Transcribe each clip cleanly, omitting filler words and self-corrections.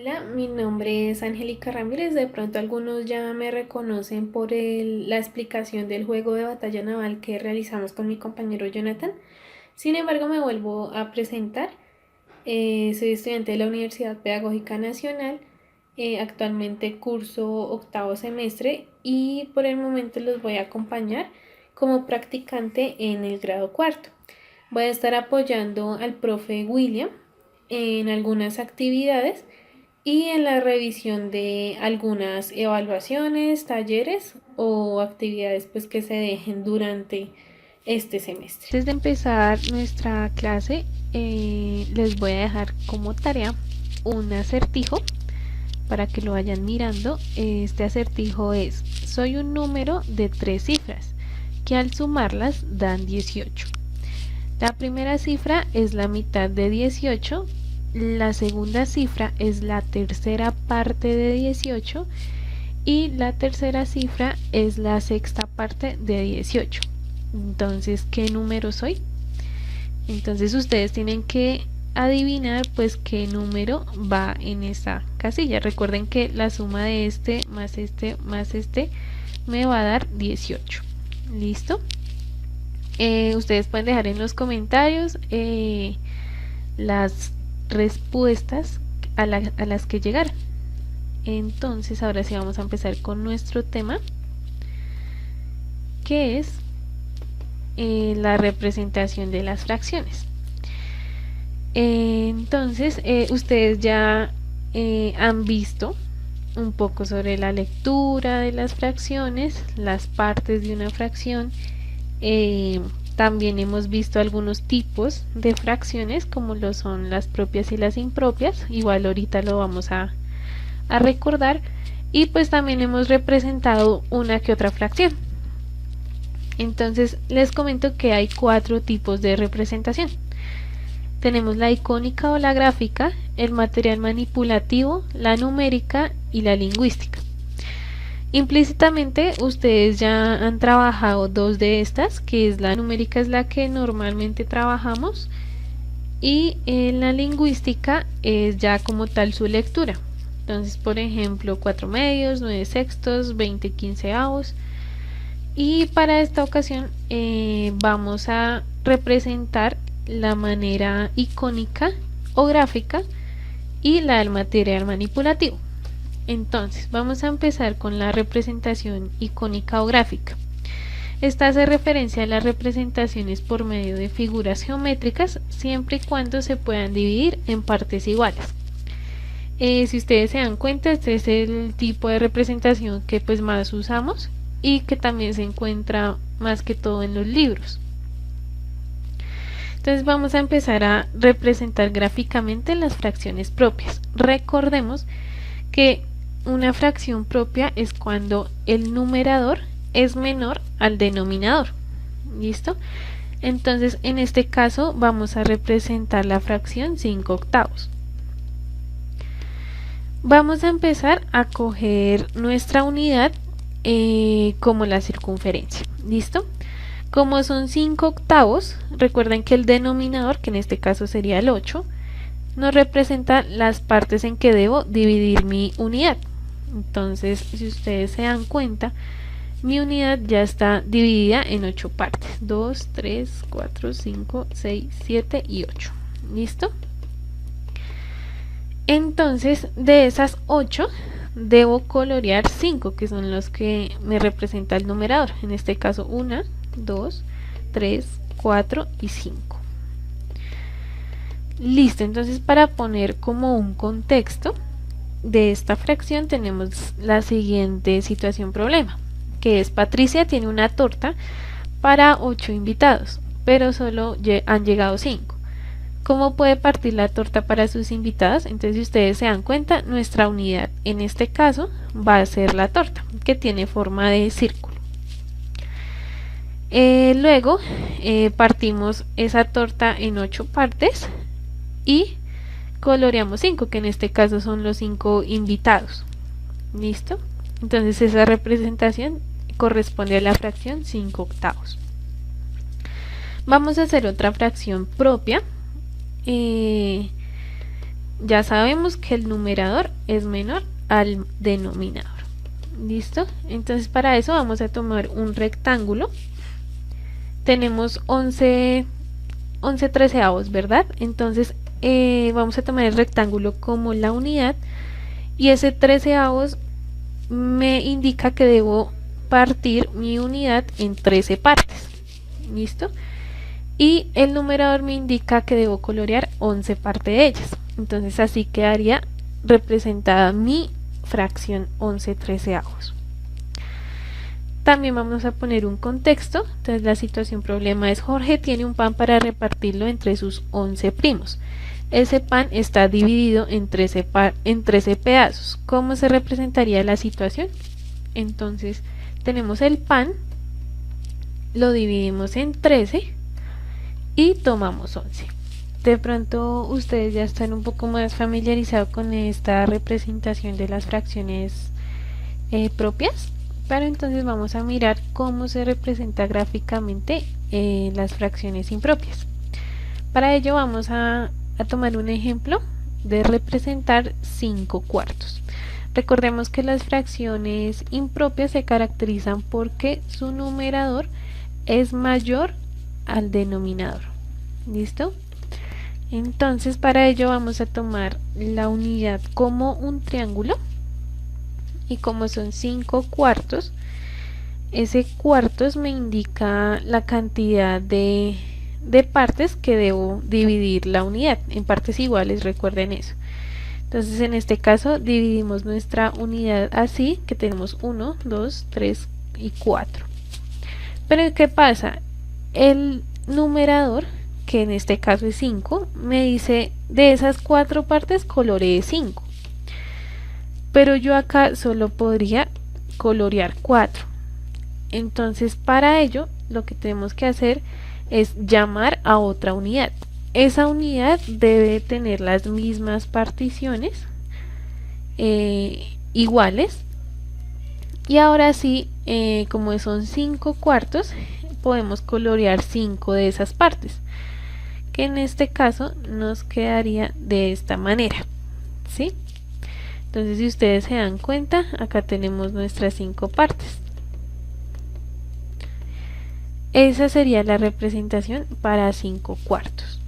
Hola, mi nombre es Angélica Ramírez. De pronto algunos ya me reconocen por la explicación del juego de batalla naval que realizamos con mi compañero Jonathan. Sin embargo, me vuelvo a presentar. Soy estudiante de la Universidad Pedagógica Nacional. Actualmente curso octavo semestre y por el momento los voy a acompañar como practicante en el grado cuarto. Voy a estar apoyando al profe William en algunas actividades y en la revisión de algunas evaluaciones, talleres o actividades pues que se dejen durante este semestre. Antes de empezar nuestra clase, les voy a dejar como tarea un acertijo para que lo vayan mirando. Este acertijo es: soy un número de 3 cifras que al sumarlas dan 18. La primera cifra es la mitad de 18, la segunda cifra es la tercera parte de 18 y la tercera cifra es la sexta parte de 18. Entonces, ¿qué número soy? Entonces ustedes tienen que adivinar pues qué número va en esa casilla. Recuerden que la suma de este más este me va a dar 18. ¿Listo? Ustedes pueden dejar en los comentarios las respuestas a las que llegaron. Entonces ahora sí vamos a empezar con nuestro tema, que es la representación de las fracciones. Entonces ustedes ya han visto un poco sobre la lectura de las fracciones, las partes de una fracción. También hemos visto algunos tipos de fracciones, como lo son las propias y las impropias. Igual ahorita lo vamos a recordar. Y pues también hemos representado una que otra fracción. Entonces les comento que hay 4 tipos de representación. Tenemos la icónica o la gráfica, el material manipulativo, la numérica y la lingüística. Implícitamente ustedes ya han trabajado 2 de estas, que es la numérica, es la que normalmente trabajamos, y en la lingüística es ya como tal su lectura. Entonces, por ejemplo, 4 medios, 9 sextos, 20 quinceavos. Y para esta ocasión vamos a representar la manera icónica o gráfica y la del material manipulativo. Entonces vamos a empezar con la representación icónica o gráfica. Esta hace referencia a las representaciones por medio de figuras geométricas siempre y cuando se puedan dividir en partes iguales. Si ustedes se dan cuenta, este es el tipo de representación que pues más usamos y que también se encuentra más que todo en los libros. Entonces vamos a empezar a representar gráficamente las fracciones propias. Recordemos que una fracción propia es cuando el numerador es menor al denominador. ¿Listo? Entonces en este caso vamos a representar la fracción 5 octavos. Vamos a empezar a coger nuestra unidad como la circunferencia. ¿Listo? Como son 5 octavos, recuerden que el denominador, que en este caso sería el 8, nos representa las partes en que debo dividir mi unidad. Entonces, si ustedes se dan cuenta, mi unidad ya está dividida en 8 partes. 2, 3, 4, 5, 6, 7 y 8. ¿Listo? Entonces, de esas 8, debo colorear 5, que son los que me representa el numerador. En este caso, 1, 2, 3, 4 y 5. Listo, entonces para poner como un contexto de esta fracción tenemos la siguiente situación problema, que es: Patricia tiene una torta para 8 invitados, pero solo han llegado 5. ¿Cómo puede partir la torta para sus invitados? Entonces, si ustedes se dan cuenta, nuestra unidad en este caso va a ser la torta, que tiene forma de círculo. Luego partimos esa torta en 8 partes y coloreamos 5, que en este caso son los 5 invitados. ¿Listo? Entonces esa representación corresponde a la fracción 5 octavos. Vamos a hacer otra fracción propia. ya sabemos que el numerador es menor al denominador. ¿Listo? Entonces para eso vamos a tomar un rectángulo. Tenemos 11 treceavos, ¿verdad? Entonces vamos a tomar el rectángulo como la unidad y ese treceavos me indica que debo partir mi unidad en 13 partes. ¿Listo? Y el numerador me indica que debo colorear 11 partes de ellas. Entonces así quedaría representada mi fracción 11 treceavos. También vamos a poner un contexto. Entonces la situación problema es: Jorge tiene un pan para repartirlo entre sus 11 primos. Ese pan está dividido en 13 pedazos. ¿Cómo se representaría la situación? Entonces tenemos el pan, lo dividimos en 13 y tomamos 11. De pronto ustedes ya están un poco más familiarizados con esta representación de las fracciones propias, pero entonces vamos a mirar cómo se representa gráficamente las fracciones impropias. Para ello vamos a tomar un ejemplo de representar 5 cuartos. Recordemos que las fracciones impropias se caracterizan porque su numerador es mayor al denominador. ¿Listo? Entonces para ello vamos a tomar la unidad como un triángulo y como son 5 cuartos, ese cuartos me indica la cantidad de partes que debo dividir la unidad en partes iguales, recuerden eso. Entonces en este caso dividimos nuestra unidad así, que tenemos 1, 2, 3 y 4. Pero ¿qué pasa? El numerador, que en este caso es 5, me dice de esas 4 partes coloreé 5. Pero yo acá solo podría colorear 4. Entonces para ello lo que tenemos que hacer es llamar a otra unidad. Esa unidad debe tener las mismas particiones iguales. Y ahora sí, como son 5 cuartos, podemos colorear 5 de esas partes, que en este caso nos quedaría de esta manera, ¿sí? Entonces si ustedes se dan cuenta, acá tenemos nuestras 5 partes. Esa sería la representación para 5 cuartos.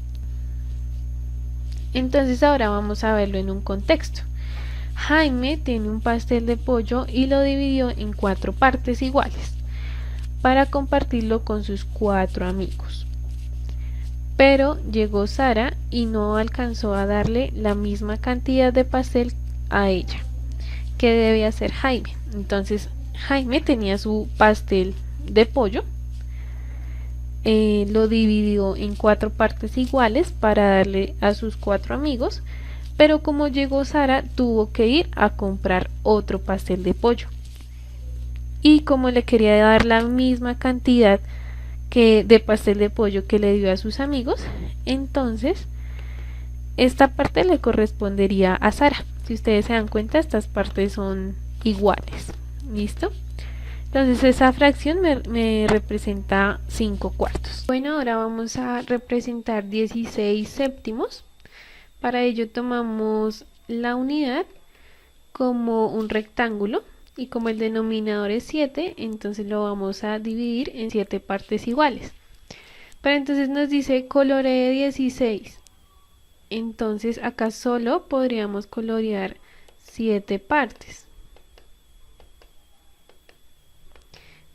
Entonces ahora vamos a verlo en un contexto. Jaime tiene un pastel de pollo y lo dividió en 4 partes iguales para compartirlo con sus 4 amigos. Pero llegó Sara y no alcanzó a darle la misma cantidad de pastel a ella. ¿Qué debe hacer Jaime? Entonces Jaime tenía su pastel de pollo, lo dividió en 4 partes iguales para darle a sus 4 amigos, pero como llegó Sara tuvo que ir a comprar otro pastel de pollo, y como le quería dar la misma cantidad de pastel de pollo que le dio a sus amigos, entonces esta parte le correspondería a Sara. Si ustedes se dan cuenta, estas partes son iguales. ¿Listo? Entonces esa fracción me representa 5 cuartos. Bueno, ahora vamos a representar 16 séptimos. Para ello tomamos la unidad como un rectángulo y como el denominador es 7, entonces lo vamos a dividir en 7 partes iguales. Pero entonces nos dice coloree 16. Entonces acá solo podríamos colorear 7 partes.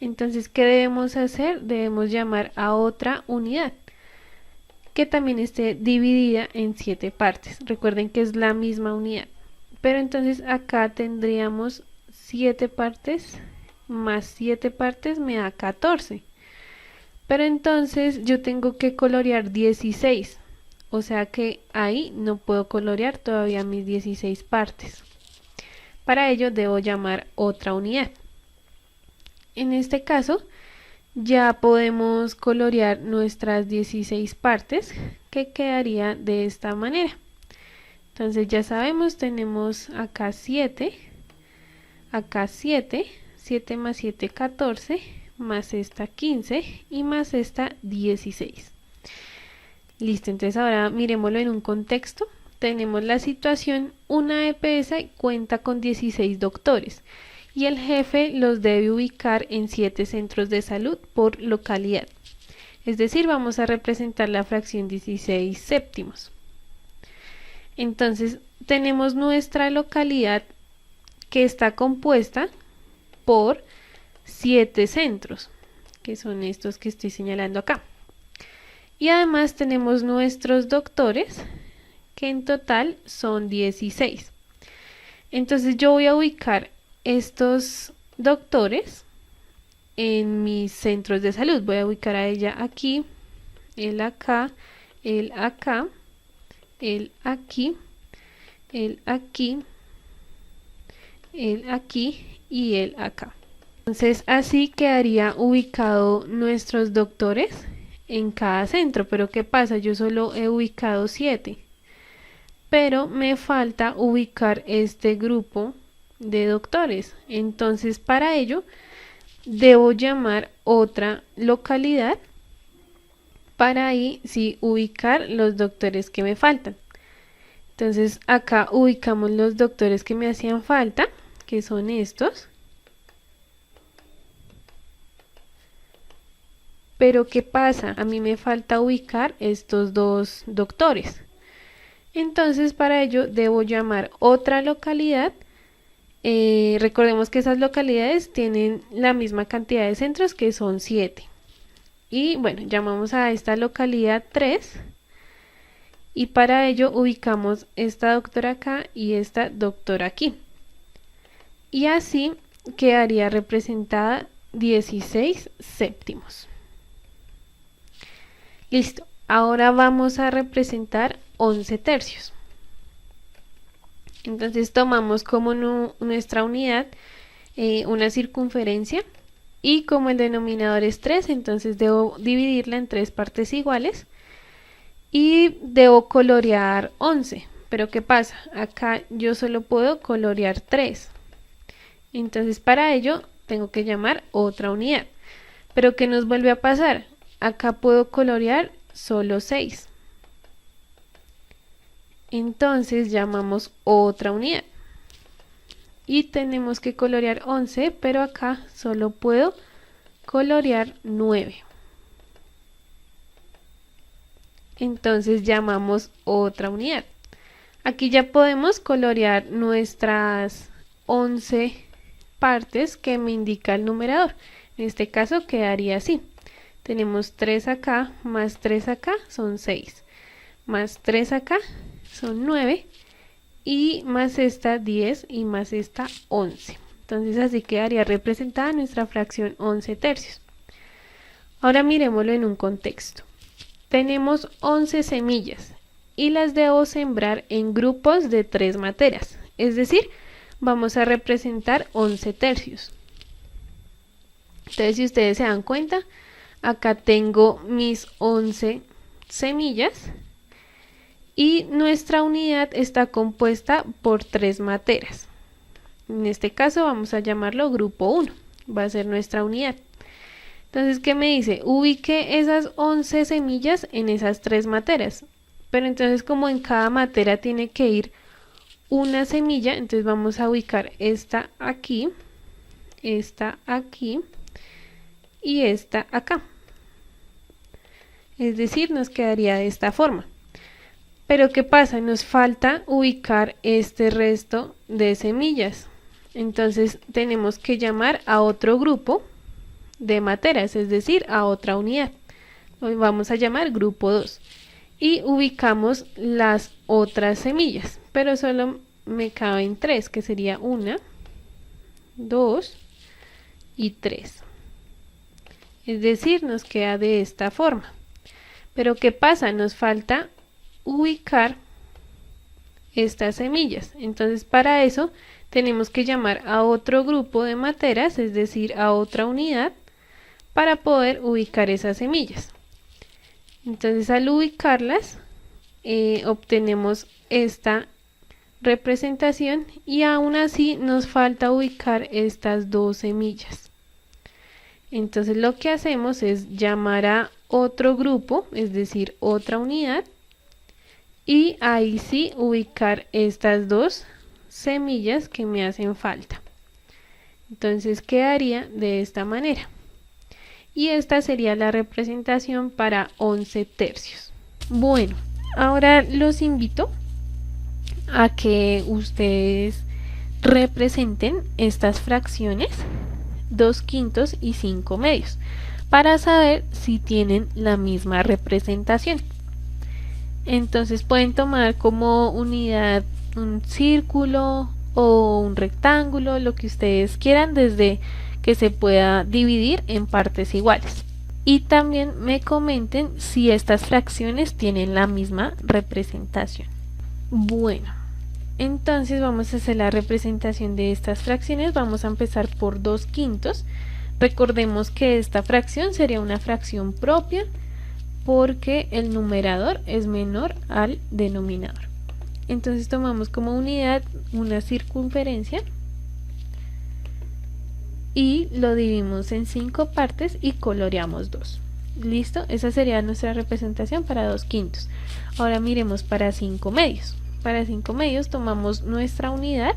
Entonces, ¿qué debemos hacer? Debemos llamar a otra unidad que también esté dividida en 7 partes. Recuerden que es la misma unidad. Pero entonces acá tendríamos 7 partes más 7 partes me da 14. Pero entonces yo tengo que colorear 16. O sea que ahí no puedo colorear todavía mis 16 partes. Para ello debo llamar otra unidad. En este caso ya podemos colorear nuestras 16 partes, que quedaría de esta manera. Entonces ya sabemos, tenemos acá 7, acá 7, 7 más 7 14, más esta 15 y más esta 16. Listo, entonces ahora miremoslo en un contexto. tenemos la situación, una EPS cuenta con 16 doctores y el jefe los debe ubicar en 7 centros de salud por localidad. Es decir, vamos a representar la fracción 16 séptimos. Entonces, tenemos nuestra localidad que está compuesta por 7 centros, que son estos que estoy señalando acá. Y además tenemos nuestros doctores, que en total son 16. Entonces yo voy a ubicar estos doctores en mis centros de salud. Voy a ubicar a ella aquí, él acá, él acá, él aquí, él aquí, él aquí y él acá. Entonces así quedaría ubicado nuestros doctores en cada centro. Pero ¿qué pasa? Yo solo he ubicado 7. Pero me falta ubicar este grupo de doctores. Entonces para ello debo llamar otra localidad para ahí sí ubicar los doctores que me faltan. Entonces acá ubicamos los doctores que me hacían falta, que son estos. Pero ¿qué pasa? A mí me falta ubicar estos dos doctores. Entonces para ello debo llamar otra localidad. Recordemos que esas localidades tienen la misma cantidad de centros, que son 7. Y bueno, llamamos a esta localidad 3. Y para ello ubicamos esta doctora acá y esta doctora aquí. Y así quedaría representada 16 séptimos. Listo, ahora vamos a representar 11 tercios. Entonces tomamos como nuestra unidad una circunferencia, y como el denominador es 3, entonces debo dividirla en 3 partes iguales y debo colorear 11. Pero ¿qué pasa? Acá yo solo puedo colorear 3. Entonces para ello tengo que llamar otra unidad. Pero ¿qué nos vuelve a pasar? Acá puedo colorear solo 6. Entonces llamamos otra unidad. Y tenemos que colorear 11, pero acá solo puedo colorear 9. Entonces llamamos otra unidad. Aquí ya podemos colorear nuestras 11 partes que me indica el numerador. En este caso quedaría así. Tenemos 3 acá, más 3 acá, son 6. Más 3 acá, son 9. Y más esta 10 y más esta 11. Entonces así quedaría representada nuestra fracción 11 tercios. Ahora miremoslo en un contexto. Tenemos 11 semillas y las debo sembrar en grupos de 3 materas. Es decir, vamos a representar 11 tercios. Entonces, si ustedes se dan cuenta, acá tengo mis 11 semillas y nuestra unidad está compuesta por 3 materas. En este caso vamos a llamarlo grupo 1, va a ser nuestra unidad. Entonces, ¿qué me dice? Ubique esas 11 semillas en esas 3 materas. Pero entonces, como en cada matera tiene que ir una semilla, entonces vamos a ubicar esta aquí y esta acá. Es decir, nos quedaría de esta forma. Pero ¿qué pasa? Nos falta ubicar este resto de semillas. Entonces tenemos que llamar a otro grupo de materas, es decir, a otra unidad. Hoy vamos a llamar grupo 2. Y ubicamos las otras semillas, pero solo me caben 3, que sería 1, 2 y 3. Es decir, nos queda de esta forma. Pero ¿qué pasa? Nos falta ubicar estas semillas. Entonces para eso tenemos que llamar a otro grupo de materas, es decir, a otra unidad, para poder ubicar esas semillas. Entonces al ubicarlas obtenemos esta representación y aún así nos falta ubicar estas 2 semillas. Entonces lo que hacemos es llamar a otro grupo, es decir, otra unidad, y ahí sí ubicar estas dos semillas que me hacen falta. Entonces quedaría de esta manera. Y esta sería la representación para 11 tercios. Bueno, ahora los invito a que ustedes representen estas fracciones 2/5 y 5/2 para saber si tienen la misma representación. Entonces pueden tomar como unidad un círculo o un rectángulo, lo que ustedes quieran, desde que se pueda dividir en partes iguales. Y también me comenten si estas fracciones tienen la misma representación. Bueno, entonces vamos a hacer la representación de estas fracciones. Vamos a empezar por 2/5. Recordemos que esta fracción sería una fracción propia porque el numerador es menor al denominador. Entonces tomamos como unidad una circunferencia y lo dividimos en 5 partes y coloreamos 2. ¿Listo? Esa sería nuestra representación para 2/5. Ahora miremos para 5/2. Para 5/2 tomamos nuestra unidad,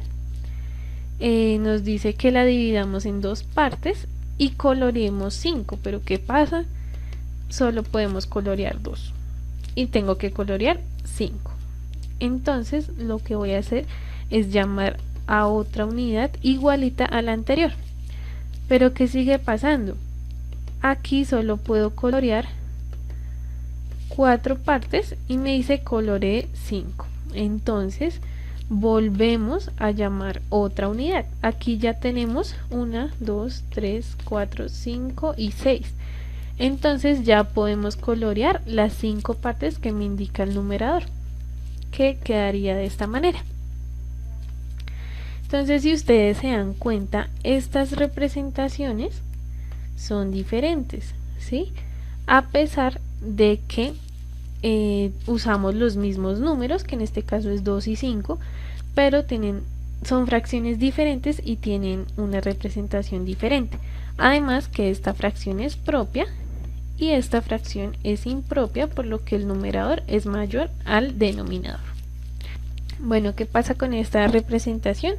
nos dice que la dividamos en 2 partes y coloreemos 5, pero ¿qué pasa? Solo podemos colorear 2 y tengo que colorear 5. Entonces lo que voy a hacer es llamar a otra unidad igualita a la anterior. Pero ¿qué sigue pasando? Aquí solo puedo colorear 4 partes y me dice coloree 5. Entonces volvemos a llamar otra unidad. Aquí ya tenemos 1, 2, 3, 4, 5 y 6. Entonces ya podemos colorear las 5 partes que me indica el numerador, que quedaría de esta manera. Entonces, si ustedes se dan cuenta, estas representaciones son diferentes, ¿sí? A pesar de que usamos los mismos números, que en este caso es 2 y 5, pero son fracciones diferentes y tienen una representación diferente. Además que esta fracción es propia y esta fracción es impropia, por lo que el numerador es mayor al denominador. Bueno, ¿qué pasa con esta representación?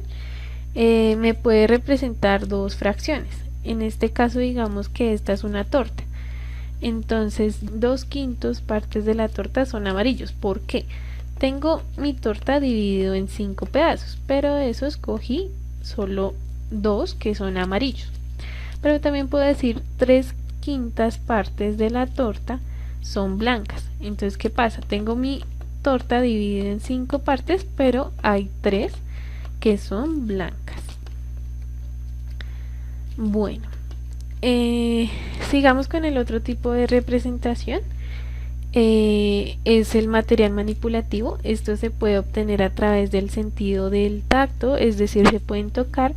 Me puede representar dos fracciones. En este caso, digamos que esta es una torta. Entonces, 2/5 partes de la torta son amarillos. ¿Por qué? Tengo mi torta dividido en 5 pedazos, pero de eso escogí solo 2 que son amarillos. Pero también puedo decir 3/5 partes de la torta son blancas. Entonces, ¿qué pasa? Tengo mi torta dividida en 5 partes, pero hay 3 que son blancas. Bueno, sigamos con el otro tipo de representación. Es el material manipulativo. Esto se puede obtener a través del sentido del tacto, es decir, se pueden tocar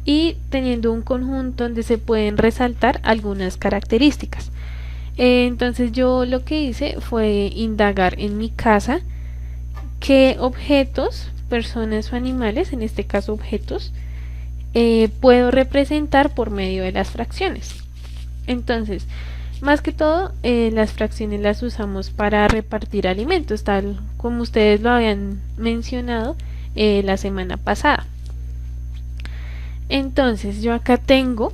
y teniendo un conjunto donde se pueden resaltar algunas características. Entonces yo lo que hice fue indagar en mi casa qué objetos, personas o animales, en este caso objetos, puedo representar por medio de las fracciones. Entonces, más que todo, las fracciones las usamos para repartir alimentos, tal como ustedes lo habían mencionado la semana pasada. Entonces, yo acá tengo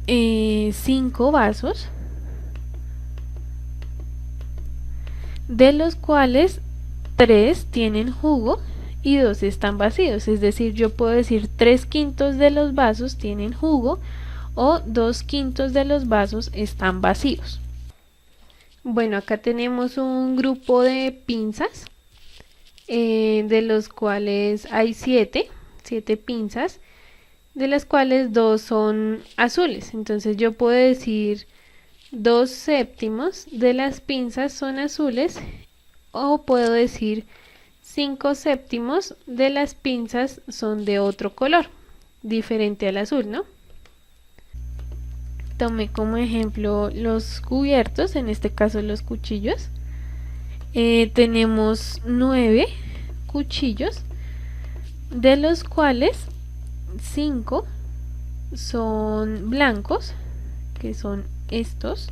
5 vasos, de los cuales 3 tienen jugo y 2 están vacíos. Es decir, yo puedo decir 3/5 de los vasos tienen jugo o 2/5 de los vasos están vacíos. Bueno, acá tenemos un grupo de pinzas, de los cuales hay 7 pinzas, de las cuales 2 son azules. Entonces yo puedo decir 2/7 de las pinzas son azules, o puedo decir 5/7 de las pinzas son de otro color diferente al azul, ¿no? Tomé como ejemplo los cubiertos, en este caso los cuchillos. Tenemos 9 cuchillos, de los cuales 5 son blancos, que son estos.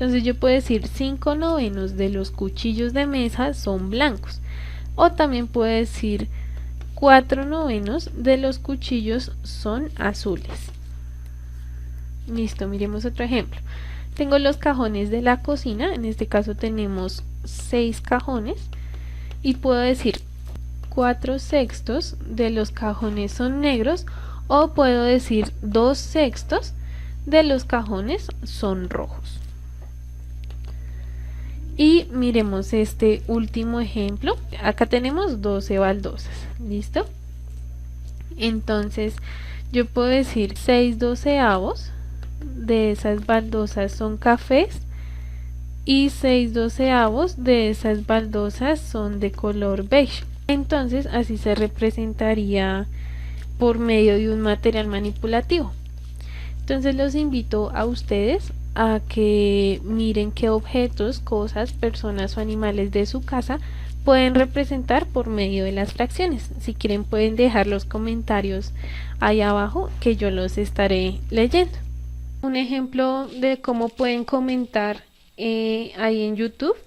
Entonces yo puedo decir 5/9 de los cuchillos de mesa son blancos. O también puedo decir 4/9 de los cuchillos son azules. Listo, miremos otro ejemplo. Tengo los cajones de la cocina, en este caso tenemos 6 cajones y puedo decir 4/6 de los cajones son negros o puedo decir 2/6 de los cajones son rojos. Y miremos este último ejemplo. Acá tenemos 12 baldosas, ¿listo? Entonces yo puedo decir 6/12 de esas baldosas son cafés y 6/12 de esas baldosas son de color beige. Entonces así se representaría por medio de un material manipulativo. Entonces los invito a ustedes a que miren qué objetos, cosas, personas o animales de su casa pueden representar por medio de las fracciones. Si quieren pueden dejar los comentarios ahí abajo que yo los estaré leyendo. Un ejemplo de cómo pueden comentar ahí en YouTube.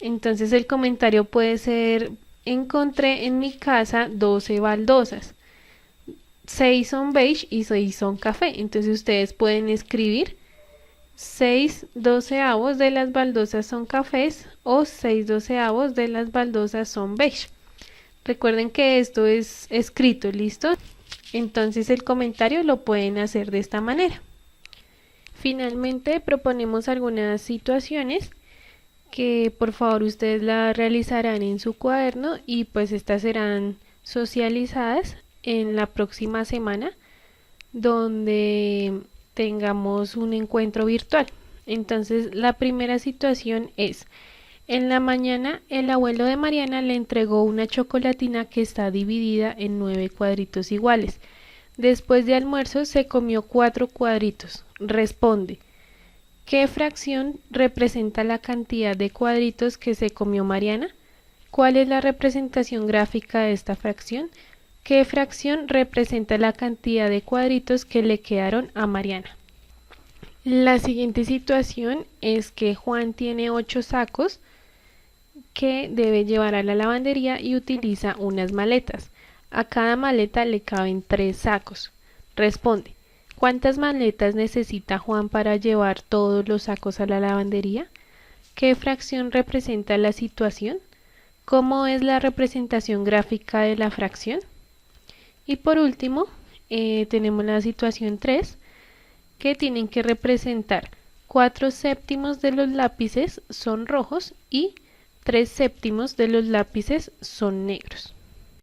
Entonces el comentario puede ser: encontré en mi casa 12 baldosas. 6 son beige y 6 son café. Entonces ustedes pueden escribir 6/12 de las baldosas son cafés o 6/12 de las baldosas son beige. Recuerden que esto es escrito, ¿listo? Entonces el comentario lo pueden hacer de esta manera. Finalmente proponemos algunas situaciones que por favor ustedes las realizarán en su cuaderno y pues estas serán socializadas en la próxima semana donde tengamos un encuentro virtual. Entonces la primera situación es: en la mañana el abuelo de Mariana le entregó una chocolatina que está dividida en 9 cuadritos iguales. Después de almuerzo se comió 4 cuadritos. Responde: ¿qué fracción representa la cantidad de cuadritos que se comió Mariana? ¿Cuál es la representación gráfica de esta fracción? ¿Qué fracción representa la cantidad de cuadritos que le quedaron a Mariana? La siguiente situación es que Juan tiene 8 sacos que debe llevar a la lavandería y utiliza unas maletas. A cada maleta le caben 3 sacos. Responde: ¿cuántas maletas necesita Juan para llevar todos los sacos a la lavandería? ¿Qué fracción representa la situación? ¿Cómo es la representación gráfica de la fracción? Y por último, tenemos la situación 3, que tienen que representar 4/7 de los lápices son rojos y 3/7 de los lápices son negros.